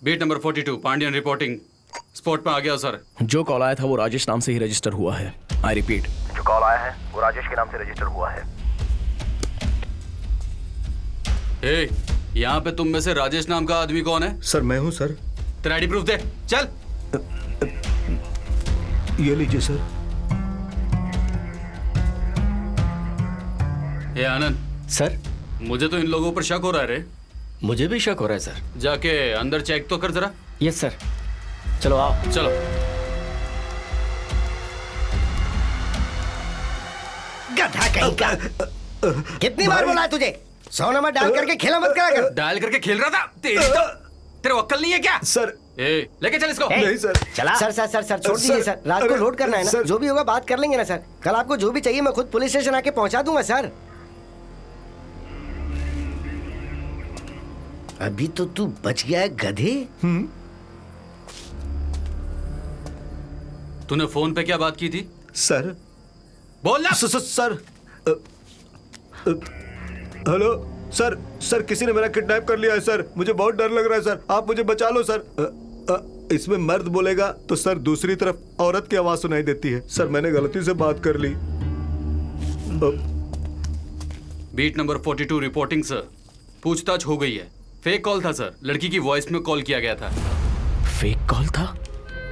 Beat number 42 Pandian reporting. Spot पे आ गया सर। जो कॉल आया था वो राजेश नाम से ही रजिस्टर हुआ है। आई रिपीट, जो कॉल आया है वो राजेश के नाम से रजिस्टर हुआ है। ए, यहाँ पे तुम में से राजेश नाम का आदमी कौन है? सर मैं हूँ सर। तेरा आईडी प्रूफ दे, चल। ये लीजिए सर। ए आनंद सर, मुझे तो इन लोगों पर शक हो रहा है रे। मुझे भी शक हो रहा है सर। जाके अंदर चेक तो कर जरा। यस सर, चलो आओ। चलो। गधा कहीं का। कितनी बार बोला है तुझे 100 नंबर डाल करके खेला मत करा कर। डायल करके खेल रहा था। तेरे अक्ल नहीं है क्या? सर ए, लेके चल इसको। नहीं सर। चला सर सर सर सर छोड़ दीजिए सर। रात को अरे, लोड करना है ना, सर। जो भी होगा बात कर लेंगे ना सर। कल आपको जो भी चाहिए मैं खुद पुलिस स्टेशन आके पहुंचा दूंगा सर। अभी तो तू बच गया है गधे। तूने फोन पे क्या बात की थी? सर बोल ना। Sir hello sir. सर किसी ने मेरा किडनैप कर लिया है सर। मुझे बहुत डर लग रहा है सर। आप मुझे बचा लो सर। इसमें मर्द बोलेगा तो सर दूसरी तरफ औरत की आवाज सुनाई देती है। सर मैंने गलती से बात कर ली। Beat number 42 reporting sir. पूछताछ हो गई है। फेक कॉल था सर। लड़की की वॉइस में कॉल किया गया था। फेक कॉल था?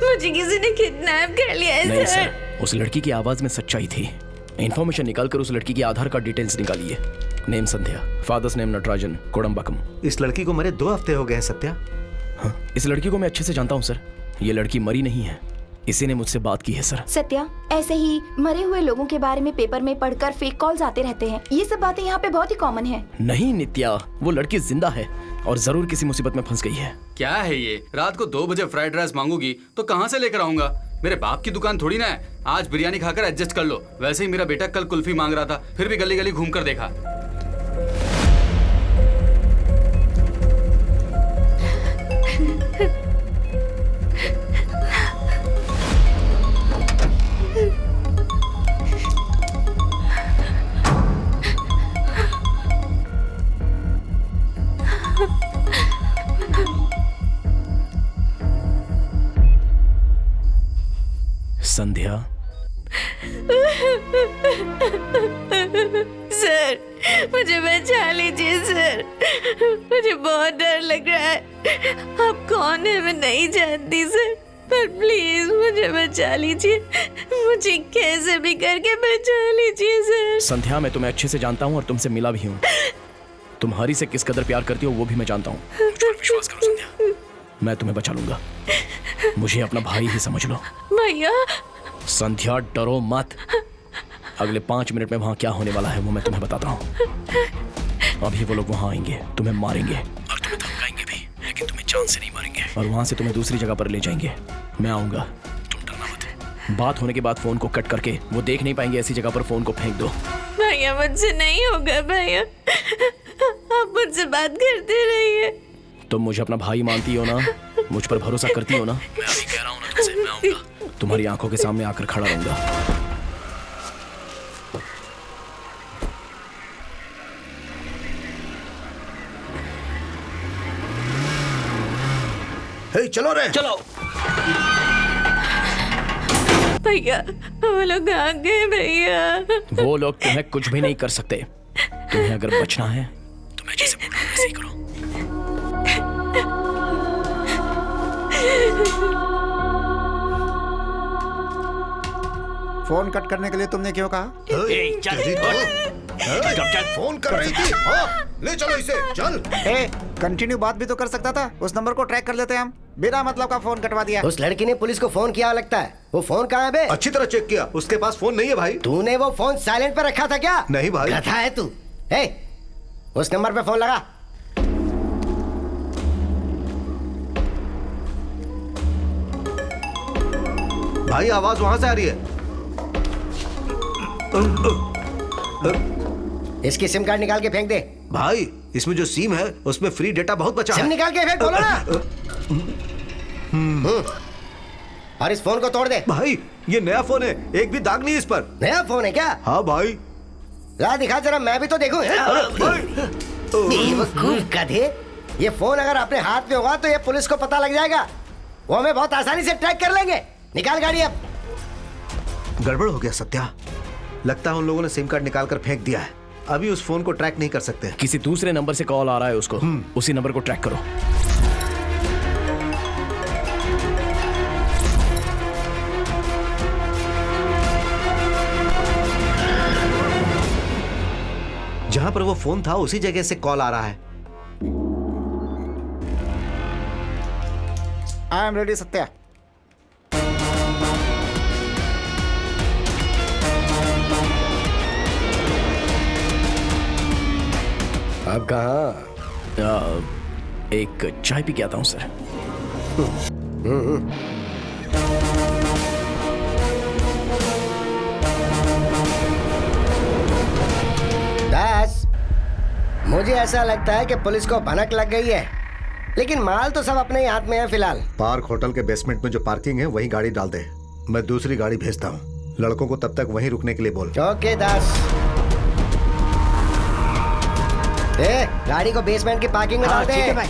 मुझे किसी ने किडनैप कर लिया है नहीं सर। सर, उस लड़की की आवाज में सच्चाई थी। इन्फॉर्मेशन निकालकर उस लड़की की आधार कार्ड डिटेल्स निकालिए। नेम संध्या, फादर्स नेम नटराजन, कोडम्बक्कम। इस लड़की को मरे 2 हफ्ते हो गए हैं सत्या। हाँ, इस लड़की को मैं अच्छे से जानता हूँ सर। ये लड़की मरी नहीं है, इसी ने मुझसे बात की है सर। सत्या, ऐसे ही मरे हुए लोगों के बारे में पेपर में पढ़कर फेक कॉल्स आते रहते हैं। ये सब बातें यहाँ पे बहुत ही कॉमन है। नहीं नित्या, वो लड़की जिंदा है और जरूर किसी मुसीबत में फंस गई है। क्या है ये? रात को 2 बजे फ्राइड राइस मांगोगी तो कहाँ से लेकर आऊंगा? मेरे बाप की दुकान थोड़ी ना है। आज बिरयानी खाकर एडजस्ट कर लो। वैसे ही मेरा बेटा कल कुल्फी मांग रहा था, फिर भी गली गली घूम कर देखा। संध्या, सर मुझे बचा लीजिए सर। मुझे बहुत डर लग रहा है। आप कौन है मैं नहीं जानती सर, पर प्लीज मुझे बचा लीजिए। मुझे कैसे भी करके बचा लीजिए सर। संध्या मैं तुम्हें अच्छे से जानता हूँ और तुमसे मिला भी हूँ। तुम हरी से किस कदर प्यार करती हो वो भी मैं जानता हूँ। मुझ पर विश्वास करो संध्या, मैं तुम्हें बचा लूंगा। मुझे अपना भाई ही समझ लो। भैया। संध्या डरो मत। अगले 5 मिनट में वहाँ क्या होने वाला है वो मैं तुम्हें बताता हूँ। अभी वो लोग वहाँ आएंगे, तुम्हें मारेंगे और तुम्हें धमकाएंगे भी, लेकिन तुम्हें जान से नहीं मारेंगे। और वहाँ से तुम्हें दूसरी जगह पर ले जाएंगे। मैं आऊंगा, तुम डरना मत। बात होने के बाद फोन को कट करके वो देख नहीं पाएंगे ऐसी जगह पर फोन को फेंक दो। भैया मुझसे नहीं होगा भैया, आप मुझसे बात करते रहिए। तुम मुझे अपना भाई मानती हो ना? मुझ पर भरोसा करती हो ना? मैं अभी कह रहा हूँ ना तुमसे, मैं आऊंगा, तुम्हारी आंखों के सामने आकर खड़ा रहूंगा। हे चलो रे, चलो। भैया वो लोग आ गए भैया। वो लोग तुम्हें कुछ भी नहीं कर सकते। तुम्हें अगर बचना है तो मैं जैसे बोल रहा हूं वैसे ही करो। फोन कट करने के लिए तुमने क्यों कहा? फोन कर रही थी। हाँ, ले चलो इसे, चल। कंटिन्यू बात भी तो कर सकता था। उस नंबर को ट्रैक कर लेते हम। बिना मतलब का फोन कटवा दिया। उस लड़की ने पुलिस को फोन किया लगता है। वो फोन कहाँ है बे? अच्छी तरह चेक किया, उसके पास फोन नहीं है भाई। तूने वो फोन साइलेंट पे रखा था क्या? नहीं भाई। गधा है तू। उस नंबर पे फोन लगा। भाई आवाज वहां से आ रही है। इसकी सिम कार्ड निकाल के फेंक दे। भाई इसमें जो सिम है उसमें फ्री डेटा बहुत बचा सिम है। निकाल के फेंक, बोलो ना। और इस फोन को तोड़ दे। भाई ये नया फोन है, एक भी दाग नहीं इस पर। नया फोन है क्या? हाँ भाई। ला दिखा जरा, मैं भी तो देखूं। बेवकूफ गधे, ये फोन अगर अपने हाथ में होगा तो ये पुलिस को पता लग जाएगा, वो हमें बहुत आसानी से ट्रैक कर लेंगे। निकाल गाड़ी अब। गड़बड़ हो गया सत्या, लगता है उन लोगों ने सिम कार्ड निकाल कर फेंक दिया है। अभी उस फोन को ट्रैक नहीं कर सकते। किसी दूसरे नंबर से कॉल आ रहा है उसको, उसी नंबर को ट्रैक करो। जहां पर वो फोन था उसी जगह से कॉल आ रहा है। I am ready Satya. अब कहाँ? एक चाय पी के आता हूँ सर। दास, मुझे ऐसा लगता है कि पुलिस को भनक लग गई है, लेकिन माल तो सब अपने ही हाथ में है फिलहाल। पार्क होटल के बेसमेंट में जो पार्किंग है वहीं गाड़ी डाल दे, मैं दूसरी गाड़ी भेजता हूँ। लड़कों को तब तक वहीं रुकने के लिए बोल। ओके दास। गाड़ी को बेसमेंट की पार्किंग में डाल दे। ठीक है भाई।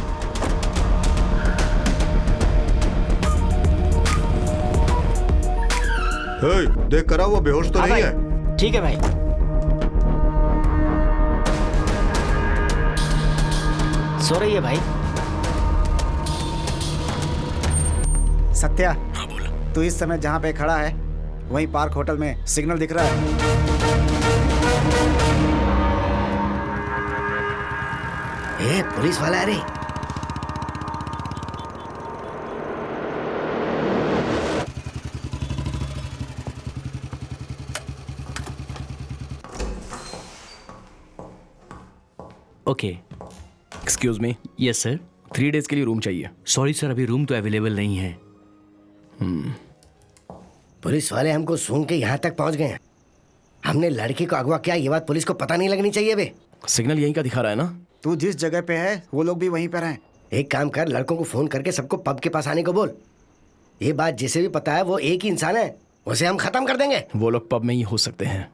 देख करा वो बेहोश तो नहीं है? ठीक है भाई। सो रही है भाई। सत्या, हाँ बोल। तू इस समय जहाँ पे खड़ा है वहीं पार्क होटल में सिग्नल दिख रहा है। पुलिस वाला है रे। Okay. Excuse me, yes sir. 3 days के लिए रूम चाहिए। सॉरी सर, अभी रूम तो अवेलेबल नहीं है। पुलिस वाले हमको सूंघ के यहाँ तक पहुँच गए हैं। हमने लड़की को अगवा किया, ये बात पुलिस को पता नहीं लगनी चाहिए बे। सिग्नल यहीं का दिखा रहा है ना? तू जिस जगह पे है वो लोग भी वहीं पर हैं। एक काम कर, लड़कों को फोन करके सबको पब के पास आने को बोल। ये बात जिसे भी पता है वो एक ही इंसान है, उसे हम खत्म कर देंगे। वो लोग पब में ही हो सकते हैं।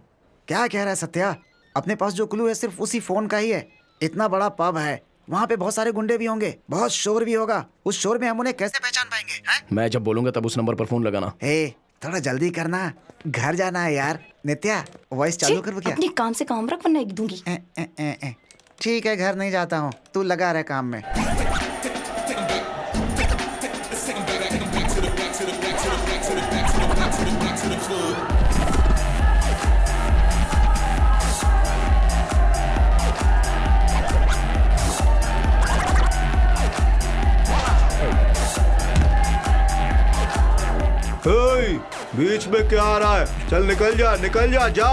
क्या कह रहा है सत्या? अपने पास जो क्लू है सिर्फ उसी फोन का ही है। इतना बड़ा पब है, वहाँ पे बहुत सारे गुंडे भी होंगे, बहुत शोर भी होगा। उस शोर में हम उन्हें कैसे पहचान पाएंगे हैं? मैं जब बोलूंगा तब उस नंबर पर फोन लगाना। थोड़ा जल्दी करना, घर जाना है यार। नित्या, वॉइस चालू कर क्या? अपने काम से काम रख वरना एक दूंगी। ठीक है, घर नहीं जाता हूँ, तू लगा रहे काम में। बीच में क्या आ रहा है? चल निकल जा, निकल जा, जा।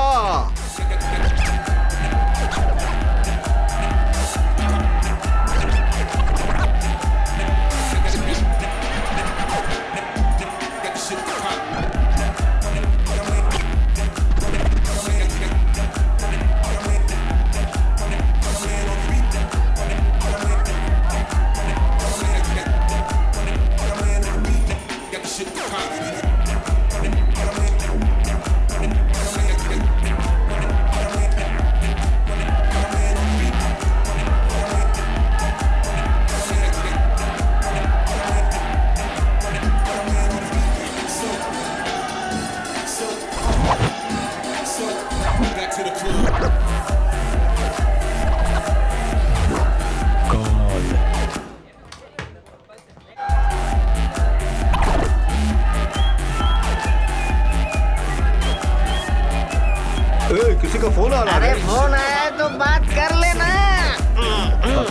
किसी का फोन आ रहा है? अरे फोन आया तो बात कर लेना।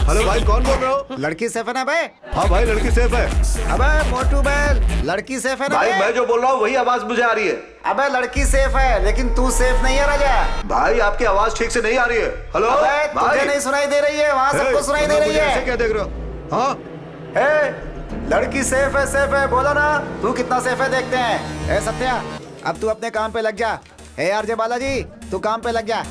हेलो भाई, कौन बोल रहे हो? लड़की सेफ है ना बे? हाँ भाई, लड़की सेफ है। अबे मोटू बैल, लड़की सेफ है ना भाई बे? मैं जो बोल रहा हूँ वही आवाज मुझे आ रही है। अबे लड़की सेफ है, लेकिन तू सेफ नहीं है राजा। भाई आपकी आवाज ठीक से नहीं आ रही है। हेलो अबे तुझे नहीं सुनाई दे रही है, वहाँ सबको सुनाई दे रही ऐसे है। क्या देख रहे हो? हाँ, लड़की सेफ है बोला ना। तू कितना सेफ है देखते हैं। सत्या, अब तू अपने काम पे लग जा। आरजे बालाजी, तू काम पे लग जा।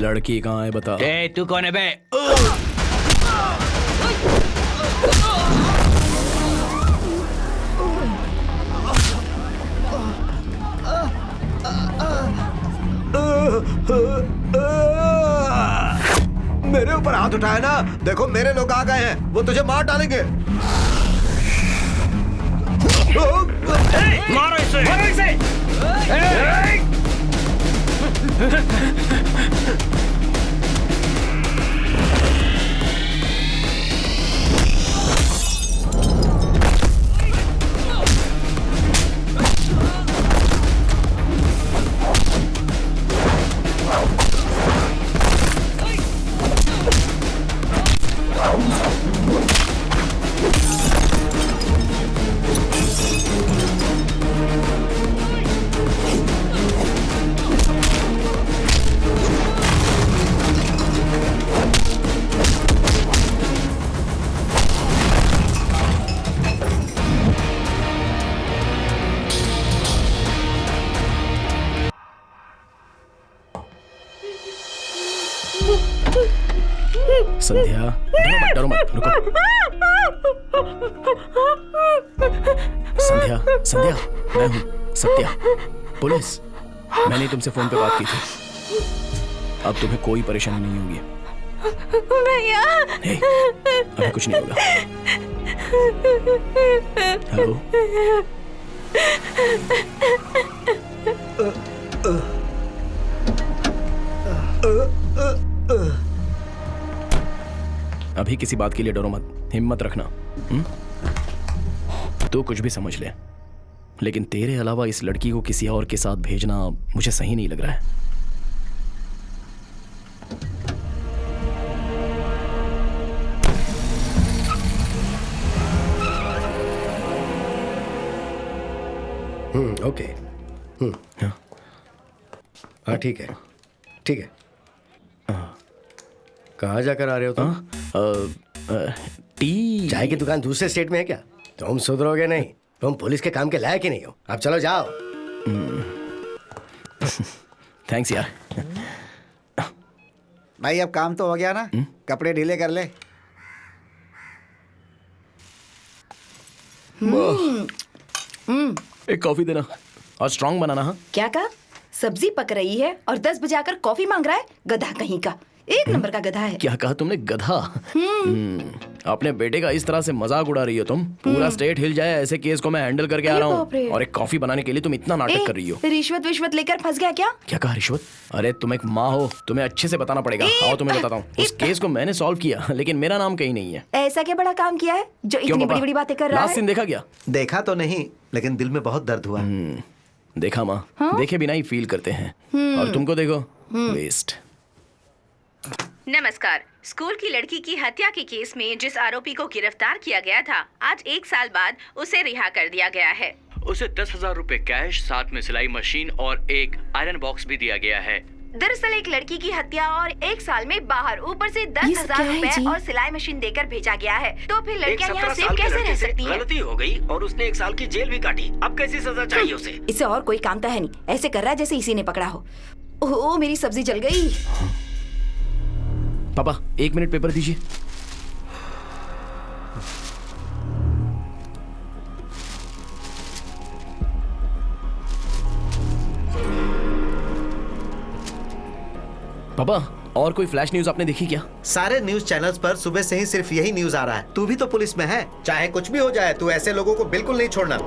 लड़की कहाँ है बता। ए तू कौन है बे? मेरे ऊपर हाथ उठाया ना, देखो मेरे लोग आ गए हैं, वो तुझे मार डालेंगे। मारो इसे! मारो इसे! संध्या, डरो मत, रुको। संध्या, संध्या, मैं हूँ सत्या, पुलिस। मैंने तुमसे फोन पे बात की थी। अब तुम्हें कोई परेशानी नहीं होगी। भैया, अभी कुछ नहीं होगा। हेलो। अभी किसी बात के लिए डरो मत, हिम्मत रखना। तू कुछ भी समझ ले, लेकिन तेरे अलावा इस लड़की को किसी और के साथ भेजना मुझे सही नहीं लग रहा है। ओके। हाँ ठीक है, ठीक है। कहाँ जाकर आ रहे हो तुम? टी चाय की दुकान दूसरे स्टेट में है क्या? तुम सुधरोगे नहीं, तुम पुलिस के काम के लायक ही नहीं हो। अब चलो जाओ। थैंक्स यार। भाई अब काम तो हो गया ना? कपड़े ढीले कर ले। एक कॉफी देना और स्ट्रांग बनाना। हाँ क्या कहा? सब्जी पक रही है और 10 बजे आकर कॉफी मांग रहा है? गधा कहीं का, एक नंबर का गधा है। क्या कहा तुमने? गधा? अपने बेटे का इस तरह से मजाक उड़ा रही हो तुम। पूरा स्टेट हिल जाए ऐसे केस को मैं हैंडल करके आ रहा हूँ, और एक कॉफी बनाने के लिए तुम इतना नाटक कर रही हो। रिश्वत विश्वत लेकर फंस गया क्या? क्या कहा? रिश्वत? अरे तुम एक माँ हो, तुम्हें अच्छे से बताना पड़ेगा। आओ तुम्हें बताता हूँ। उस केस को मैंने सॉल्व किया, लेकिन मेरा नाम कहीं नहीं है। ऐसा क्या बड़ा काम किया है जो इतनी बड़ी बड़ी बातें कर रहा है? लास्ट सीन देखा क्या? देखा तो नहीं, लेकिन दिल में बहुत दर्द हुआ। देखा माँ, देखे बिना ही फील करते हैं। और तुमको देखो, वेस्ट। नमस्कार। स्कूल की लड़की की हत्या के केस में जिस आरोपी को गिरफ्तार किया गया था, आज 1 साल बाद उसे रिहा कर दिया गया है। उसे 10,000 रुपए कैश, साथ में सिलाई मशीन और एक आयरन बॉक्स भी दिया गया है। दरअसल एक लड़की की हत्या और 1 साल में बाहर, ऊपर से 10,000 रुपए और सिलाई मशीन देकर भेजा गया है। तो फिर लड़कियां यहाँ सेफ कैसे रह सकती हैं? गलती हो गई और उसने 1 साल की जेल भी काटी। अब कैसी सजा चाहिए उसे? इसे और कोई काम तो है नहीं, ऐसे कर रहा है जैसे इसी ने पकड़ा हो। ओह मेरी सब्जी जल गई। पापा 1 मिनट पेपर दीजिए। पापा और कोई फ्लैश न्यूज आपने देखी क्या? सारे न्यूज चैनल्स पर सुबह से ही सिर्फ यही न्यूज आ रहा है। तू भी तो पुलिस में है, चाहे कुछ भी हो जाए तू ऐसे लोगों को बिल्कुल नहीं छोड़ना।